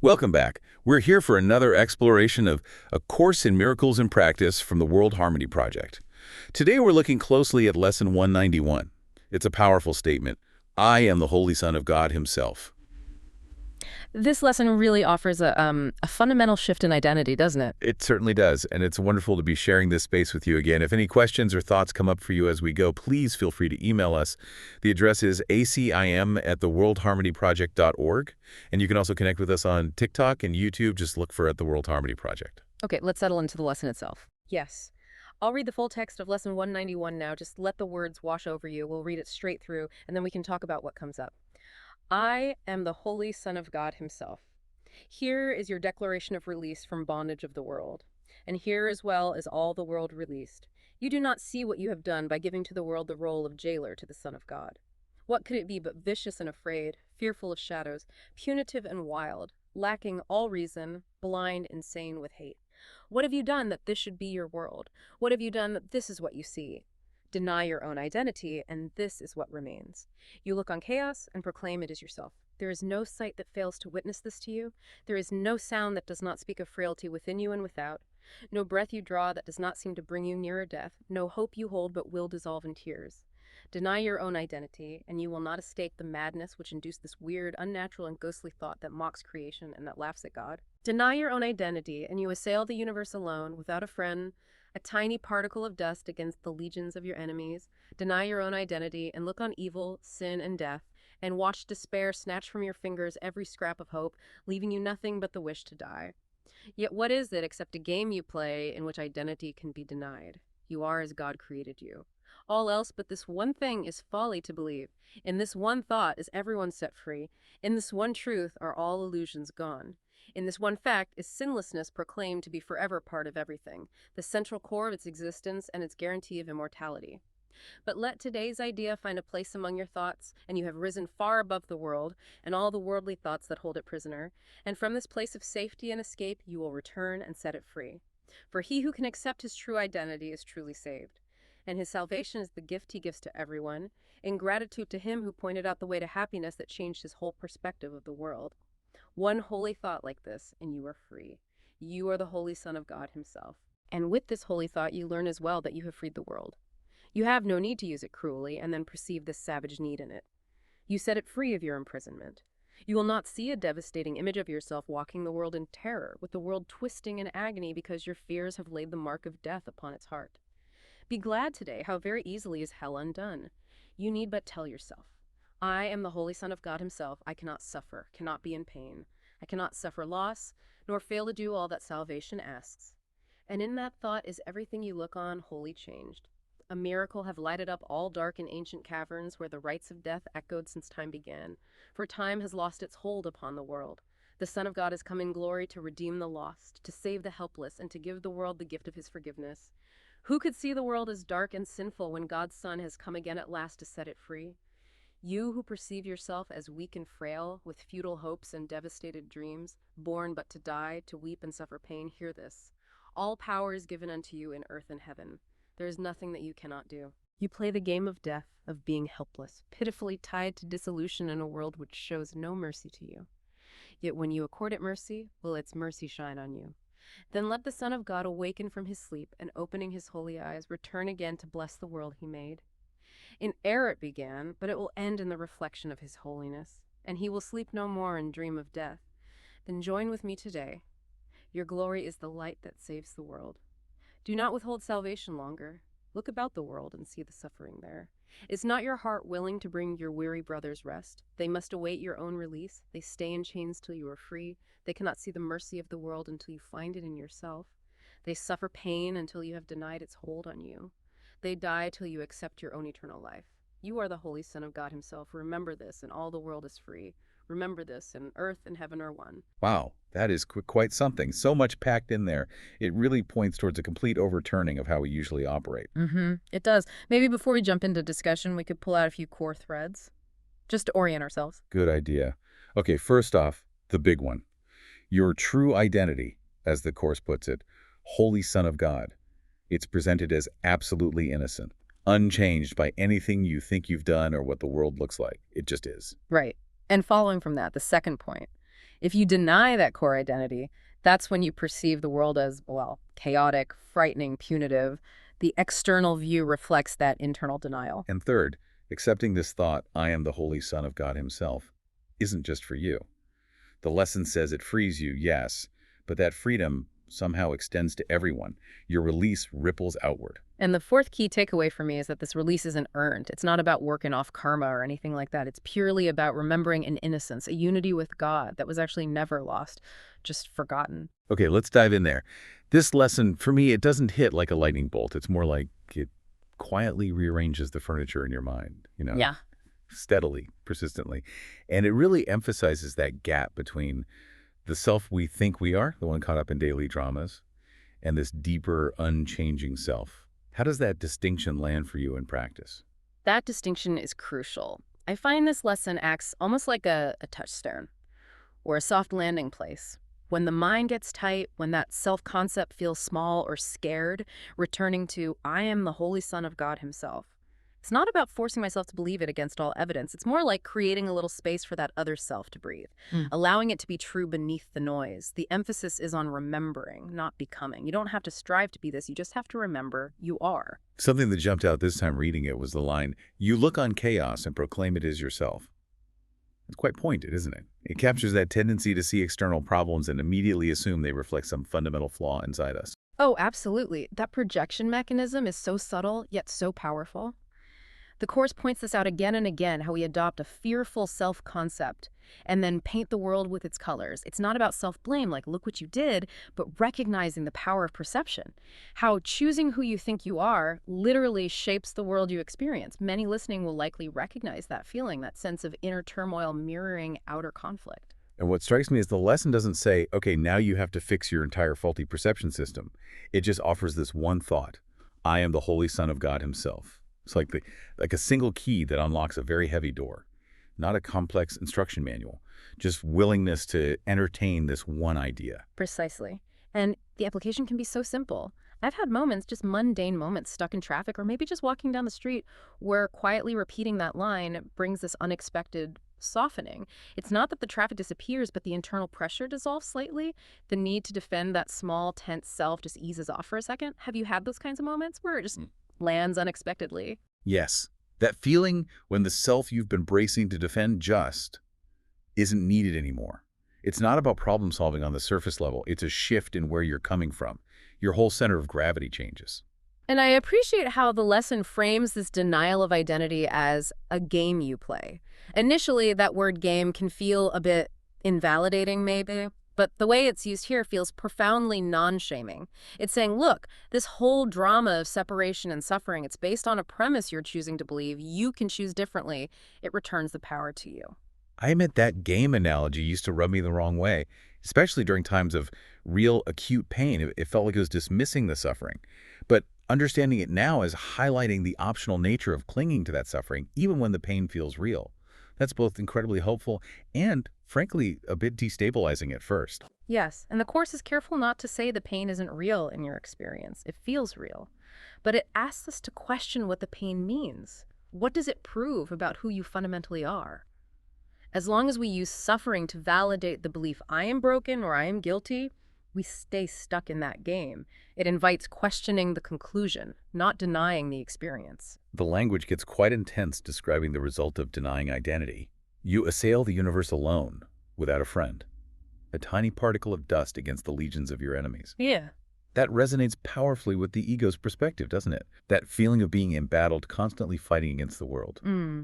Welcome back. We're here for another exploration of A Course in Miracles in Practice from the World Harmony Project. Today we're looking closely at Lesson 191. It's a powerful statement. I am the Holy Son of God Himself. This lesson really offers a fundamental shift in identity, doesn't it? It certainly does, and it's wonderful to be sharing this space with you again. If any questions or thoughts come up for you as we go, please feel free to email us. The address is acim@theworldharmonyproject.org, and you can also connect with us on TikTok and YouTube. Just look for at the World Harmony Project. Okay, let's settle into the lesson itself. Yes. I'll read the full text of Lesson 191 now. Just let the words wash over you. We'll read it straight through, and then we can talk about what comes up. I am the Holy Son of God Himself. Here is your declaration of release from bondage of the world. And here as well is all the world released. You do not see what you have done by giving to the world the role of jailer to the Son of God. What could it be but vicious and afraid, fearful of shadows, punitive and wild, lacking all reason, blind, insane with hate? What have you done that this should be your world? What have you done that this is what you see? Deny your own identity, and this is what remains. You look on chaos and proclaim it is yourself. There is no sight that fails to witness this to you. There is no sound that does not speak of frailty within you and without. No breath you draw that does not seem to bring you nearer death. No hope you hold but will dissolve in tears. Deny your own identity, and you will not escape the madness which induced this weird, unnatural, and ghostly thought that mocks creation and that laughs at God. Deny your own identity, and you assail the universe alone, without a friend, a tiny particle of dust against the legions of your enemies. Deny your own identity, and look on evil, sin, and death, and watch despair snatch from your fingers every scrap of hope, leaving you nothing but the wish to die. Yet what is it except a game you play in which identity can be denied? You are as God created you. All else but this one thing is folly to believe. In this one thought is everyone set free. In this one truth are all illusions gone. In this one fact is sinlessness proclaimed to be forever part of everything, the central core of its existence and its guarantee of immortality. But let today's idea find a place among your thoughts, and you have risen far above the world and all the worldly thoughts that hold it prisoner, and from this place of safety and escape you will return and set it free. For he who can accept his true identity is truly saved. And his salvation is the gift he gives to everyone, in gratitude to him who pointed out the way to happiness that changed his whole perspective of the world. One holy thought like this, and you are free. You are the Holy Son of God Himself. And with this holy thought, you learn as well that you have freed the world. You have no need to use it cruelly and then perceive this savage need in it. You set it free of your imprisonment. You will not see a devastating image of yourself walking the world in terror, with the world twisting in agony because your fears have laid the mark of death upon its heart. Be glad today how very easily is hell undone. You need but tell yourself, I am the Holy Son of God Himself. I cannot suffer, cannot be in pain. I cannot suffer loss, nor fail to do all that salvation asks. And in that thought is everything you look on wholly changed. A miracle have lighted up all dark and ancient caverns where the rites of death echoed since time began, for time has lost its hold upon the world. The Son of God has come in glory to redeem the lost, to save the helpless, and to give the world the gift of His forgiveness. Who could see the world as dark and sinful when God's Son has come again at last to set it free? You who perceive yourself as weak and frail, with futile hopes and devastated dreams, born but to die, to weep and suffer pain, hear this. All power is given unto you in earth and heaven. There is nothing that you cannot do. You play the game of death, of being helpless, pitifully tied to dissolution in a world which shows no mercy to you. Yet when you accord it mercy, will its mercy shine on you. Then let the Son of God awaken from his sleep, and opening his holy eyes, return again to bless the world he made. In error it began, but it will end in the reflection of his holiness, and he will sleep no more and dream of death. Then join with me today. Your glory is the light that saves the world. Do not withhold salvation longer. Look about the world and see the suffering there. Is not your heart willing to bring your weary brothers rest? They must await your own release. They stay in chains till you are free. They cannot see the mercy of the world until you find it in yourself. They suffer pain until you have denied its hold on you. They die till you accept your own eternal life. You are the Holy Son of God Himself. Remember this, and all the world is free. Remember this, and earth and heaven are one. Wow, that is quite something. So much packed in there. It really points towards a complete overturning of how we usually operate. It does. Maybe before we jump into discussion, we could pull out a few core threads, just to orient ourselves. Good idea. Okay, first off, the big one. Your true identity, as the Course puts it, Holy Son of God. It's presented as absolutely innocent, unchanged by anything you think you've done or what the world looks like. It just is. Right. And following from that, the second point, If you deny that core identity, that's when you perceive the world as, well, chaotic, frightening, punitive. The external view reflects that internal denial. And third, accepting this thought, I am the Holy Son of God himself, isn't just for you. The lesson says it frees you, yes, but that freedom somehow extends to everyone. Your release ripples outward. And the fourth key takeaway for me is that this release isn't earned. It's not about working off karma or anything like that. It's purely about remembering an innocence, a unity with God that was actually never lost, just forgotten. Okay, let's dive in there. This lesson, for me, it doesn't hit like a lightning bolt. It's more like it quietly rearranges the furniture in your mind, Yeah. steadily, persistently. And it really emphasizes that gap between the self we think we are, the one caught up in daily dramas, and this deeper, unchanging self. How does that distinction land for you in practice? That distinction is crucial. I find this lesson acts almost like a touchstone or a soft landing place. When the mind gets tight, when that self-concept feels small or scared, returning to, I am the Holy Son of God himself. It's not about forcing myself to believe it against all evidence. It's more like creating a little space for that other self to breathe, allowing it to be true beneath the noise. The emphasis is on remembering, not becoming. You don't have to strive to be this. You just have to remember you are. Something that jumped out this time reading it was the line, you look on chaos and proclaim it as yourself. It's quite pointed, isn't it? It captures that tendency to see external problems and immediately assume they reflect some fundamental flaw inside us. Oh, absolutely. That projection mechanism is so subtle, yet so powerful. The Course points this out again and again, how we adopt a fearful self-concept and then paint the world with its colors. It's not about self-blame, like, look what you did, but recognizing the power of perception. How choosing who you think you are literally shapes the world you experience. Many listening will likely recognize that feeling, that sense of inner turmoil mirroring outer conflict. And what strikes me is the lesson doesn't say, okay, now you have to fix your entire faulty perception system. It just offers this one thought, I am the Holy Son of God himself. It's like a single key that unlocks a very heavy door, not a complex instruction manual, just willingness to entertain this one idea. Precisely. And the application can be so simple. I've had moments, just mundane moments, stuck in traffic or maybe just walking down the street where quietly repeating that line brings this unexpected softening. It's not that the traffic disappears, but the internal pressure dissolves slightly. The need to defend that small, tense self just eases off for a second. Have you had those kinds of moments where it just lands unexpectedly? Yes, that feeling when the self you've been bracing to defend just isn't needed anymore. It's not about problem solving on the surface level. It's a shift in where you're coming from. Your whole center of gravity changes. And I appreciate how the lesson frames this denial of identity as a game you play. Initially, that word game can feel a bit invalidating, maybe. But the way it's used here feels profoundly non-shaming. It's saying, look, this whole drama of separation and suffering, it's based on a premise you're choosing to believe. You can choose differently. It returns the power to you. I admit that game analogy used to rub me the wrong way, especially during times of real acute pain. It felt like it was dismissing the suffering. But understanding it now as highlighting the optional nature of clinging to that suffering, even when the pain feels real. That's both incredibly helpful and, frankly, a bit destabilizing at first. Yes, and the Course is careful not to say the pain isn't real in your experience. It feels real. But it asks us to question what the pain means. What does it prove about who you fundamentally are? As long as we use suffering to validate the belief I am broken or I am guilty, we stay stuck in that game. It invites questioning the conclusion, not denying the experience. The language gets quite intense describing the result of denying identity. You assail the universe alone, without a friend. A tiny particle of dust against the legions of your enemies. Yeah. That resonates powerfully with the ego's perspective, doesn't it? That feeling of being embattled, constantly fighting against the world.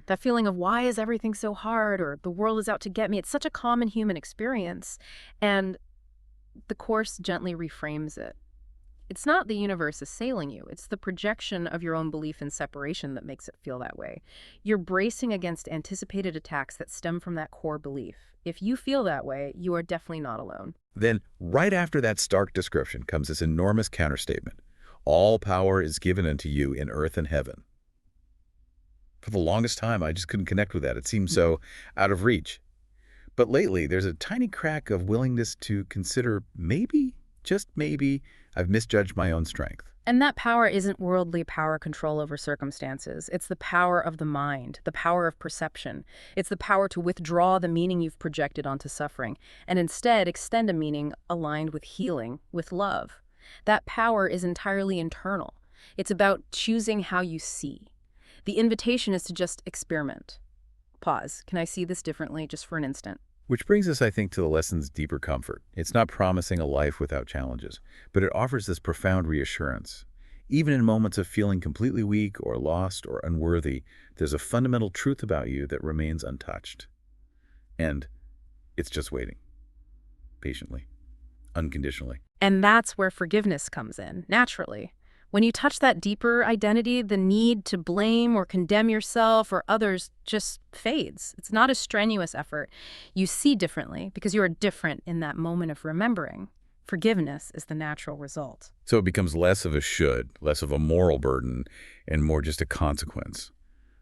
That feeling of why is everything so hard or the world is out to get me. It's such a common human experience. And the Course gently reframes it. It's not the universe assailing you. It's the projection of your own belief in separation that makes it feel that way. You're bracing against anticipated attacks that stem from that core belief. If you feel that way, you are definitely not alone. Then, right after that stark description comes this enormous counterstatement. All power is given unto you in earth and heaven. For the longest time, I just couldn't connect with that. It seemed so out of reach. But lately, there's a tiny crack of willingness to consider maybe Just maybe I've misjudged my own strength. And that power isn't worldly power control over circumstances. It's the power of the mind, the power of perception. It's the power to withdraw the meaning you've projected onto suffering and instead extend a meaning aligned with healing, with love. That power is entirely internal. It's about choosing how you see. The invitation is to just experiment. Pause. Can I see this differently just for an instant? Which brings us, I think, to the lesson's deeper comfort. It's not promising a life without challenges, but it offers this profound reassurance. Even in moments of feeling completely weak or lost or unworthy, there's a fundamental truth about you that remains untouched. And it's just waiting. Patiently. Unconditionally. And that's where forgiveness comes in, naturally. When you touch that deeper identity, the need to blame or condemn yourself or others just fades. It's not a strenuous effort. You see differently because you are different in that moment of remembering. Forgiveness is the natural result. So it becomes less of a should, less of a moral burden, and more just a consequence.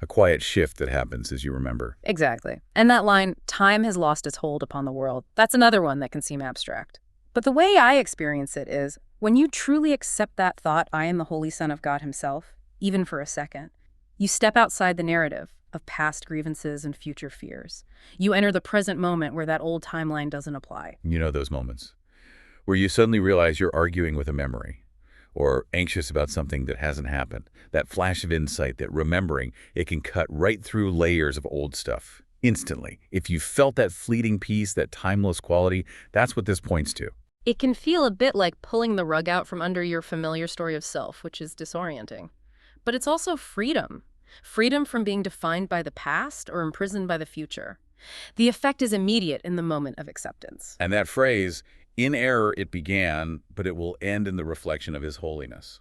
A quiet shift that happens as you remember. Exactly. And that line, time has lost its hold upon the world, that's another one that can seem abstract. But the way I experience it is, when you truly accept that thought, I am the Holy Son of God himself, even for a second, you step outside the narrative of past grievances and future fears. You enter the present moment where that old timeline doesn't apply. You know those moments where you suddenly realize you're arguing with a memory or anxious about something that hasn't happened. That flash of insight that remembering, it can cut right through layers of old stuff instantly. If you felt that fleeting peace, that timeless quality, that's what this points to. It can feel a bit like pulling the rug out from under your familiar story of self, which is disorienting. But it's also freedom. Freedom from being defined by the past or imprisoned by the future. The effect is immediate in the moment of acceptance. And that phrase, in error it began, but it will end in the reflection of his holiness.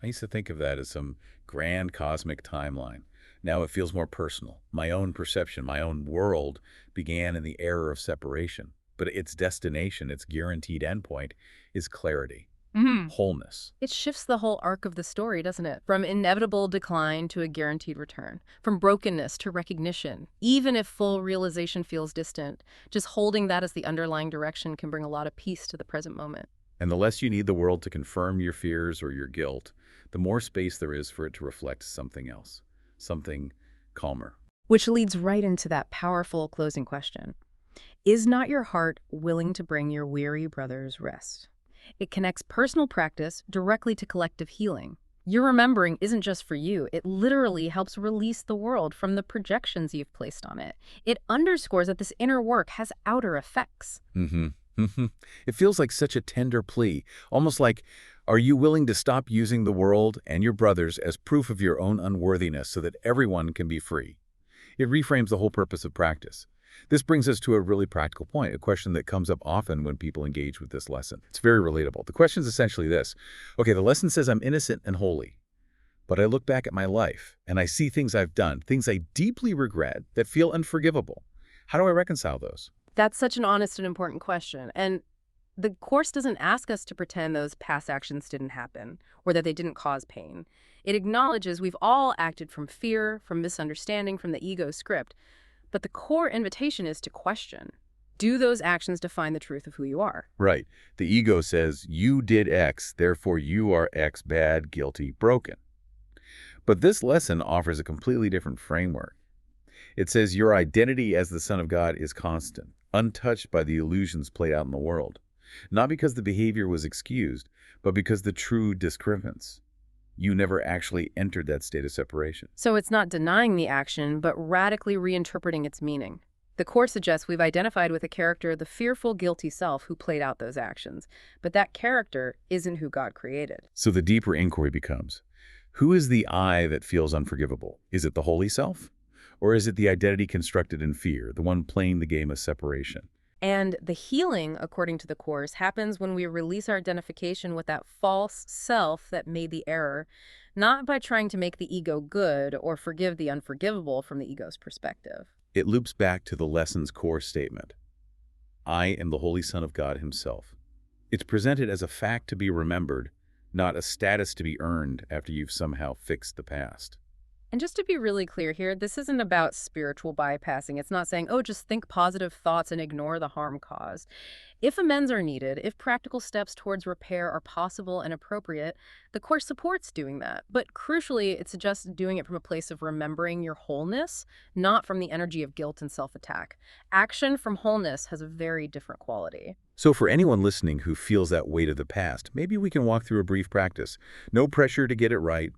I used to think of that as some grand cosmic timeline. Now it feels more personal. My own perception, my own world began in the error of separation. But its destination, its guaranteed endpoint, is clarity, wholeness. It shifts the whole arc of the story, doesn't it? From inevitable decline to a guaranteed return. From brokenness to recognition. Even if full realization feels distant, just holding that as the underlying direction can bring a lot of peace to the present moment. And the less you need the world to confirm your fears or your guilt, the more space there is for it to reflect something else, something calmer. Which leads right into that powerful closing question. Is not your heart willing to bring your weary brothers rest? It connects personal practice directly to collective healing. Your remembering isn't just for you. It literally helps release the world from the projections you've placed on it. It underscores that this inner work has outer effects. It feels like such a tender plea, almost like, are you willing to stop using the world and your brothers as proof of your own unworthiness so that everyone can be free? It reframes the whole purpose of practice. This brings us to a really practical point, a question that comes up often when people engage with this lesson. It's very relatable. The question is essentially this. Okay, the lesson says I'm innocent and holy, but I look back at my life and I see things I've done, things I deeply regret that feel unforgivable. How do I reconcile those? That's such an honest and important question. And the Course doesn't ask us to pretend those past actions didn't happen or that they didn't cause pain. It acknowledges we've all acted from fear, from misunderstanding, from the ego script. But the core invitation is to question. Do those actions define the truth of who you are? Right. The ego says, you did X, therefore you are X, bad, guilty, broken. But this lesson offers a completely different framework. It says your identity as the Son of God is constant, untouched by the illusions played out in the world. Not because the behavior was excused, but because the true discrepance. You never actually entered that state of separation. So it's not denying the action, but radically reinterpreting its meaning. The Course suggests we've identified with a character, the fearful, guilty self who played out those actions. But that character isn't who God created. So the deeper inquiry becomes, who is the I that feels unforgivable? Is it the holy self? Or is it the identity constructed in fear, the one playing the game of separation? And the healing, according to the Course, happens when we release our identification with that false self that made the error, not by trying to make the ego good or forgive the unforgivable from the ego's perspective. It loops back to the lesson's core statement. I am the Holy Son of God himself. It's presented as a fact to be remembered, not a status to be earned after you've somehow fixed the past. And just to be really clear here, this isn't about spiritual bypassing. It's not saying, oh, just think positive thoughts and ignore the harm caused. If amends are needed, if practical steps towards repair are possible and appropriate, the Course supports doing that. But crucially, it suggests doing it from a place of remembering your wholeness, not from the energy of guilt and self-attack. Action from wholeness has a very different quality. So for anyone listening who feels that weight of the past, maybe we can walk through a brief practice. No pressure to get it right,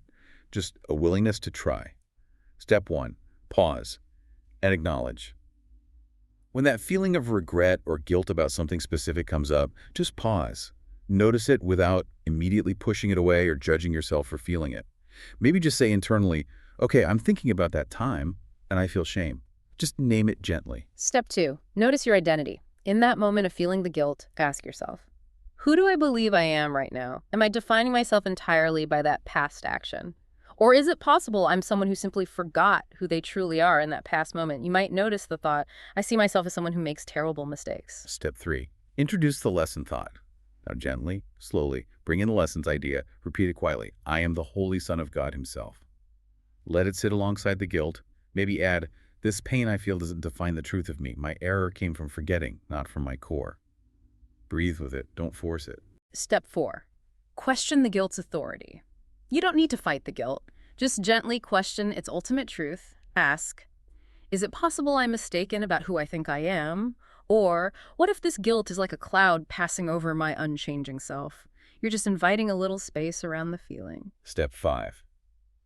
just a willingness to try. Step 1. Pause and acknowledge. When that feeling of regret or guilt about something specific comes up, just pause. Notice it without immediately pushing it away or judging yourself for feeling it. Maybe just say internally, okay, I'm thinking about that time and I feel shame. Just name it gently. Step 2. Notice your identity. In that moment of feeling the guilt, ask yourself, who do I believe I am right now? Am I defining myself entirely by that past action? Or is it possible I'm someone who simply forgot who they truly are in that past moment? You might notice the thought, I see myself as someone who makes terrible mistakes. Step 3. Introduce the lesson thought. Now gently, slowly, bring in the lesson's idea. Repeat it quietly. I am the Holy Son of God himself. Let it sit alongside the guilt. Maybe add, this pain I feel doesn't define the truth of me. My error came from forgetting, not from my core. Breathe with it. Don't force it. Step 4. Question the guilt's authority. You don't need to fight the guilt. Just gently question its ultimate truth. Ask, is it possible I'm mistaken about who I think I am? Or what if this guilt is like a cloud passing over my unchanging self? You're just inviting a little space around the feeling. Step 5.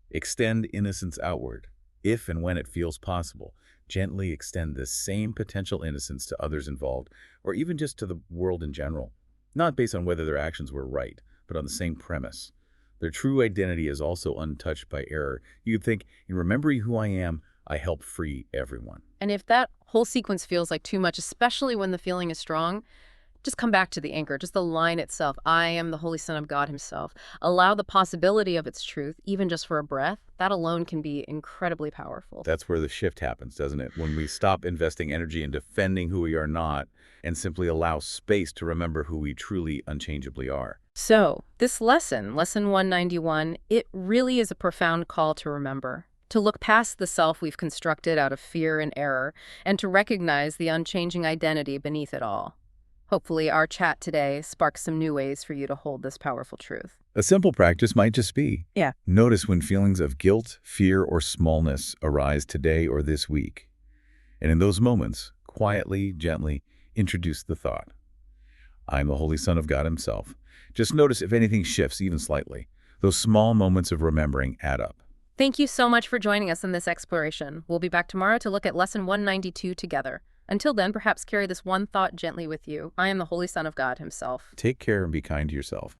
Extend innocence outward. If and when it feels possible, gently extend this same potential innocence to others involved, or even just to the world in general. Not based on whether their actions were right, but on the same premise. Their true identity is also untouched by error. You'd think, in remembering who I am, I help free everyone. And if that whole sequence feels like too much, especially when the feeling is strong, just come back to the anchor, just the line itself. I am the Holy Son of God himself. Allow the possibility of its truth, even just for a breath. That alone can be incredibly powerful. That's where the shift happens, doesn't it? When we stop investing energy in defending who we are not and simply allow space to remember who we truly unchangeably are. So, this lesson, Lesson 191, it really is a profound call to remember. To look past the self we've constructed out of fear and error, and to recognize the unchanging identity beneath it all. Hopefully, our chat today sparks some new ways for you to hold this powerful truth. A simple practice might just be, Yeah. notice when feelings of guilt, fear, or smallness arise today or this week. And in those moments, quietly, gently, introduce the thought. I'm the Holy Son of God himself. Just notice if anything shifts even slightly. Those small moments of remembering add up. Thank you so much for joining us in this exploration. We'll be back tomorrow to look at Lesson 192 together. Until then, perhaps carry this one thought gently with you. I am the Holy Son of God himself. Take care and be kind to yourself.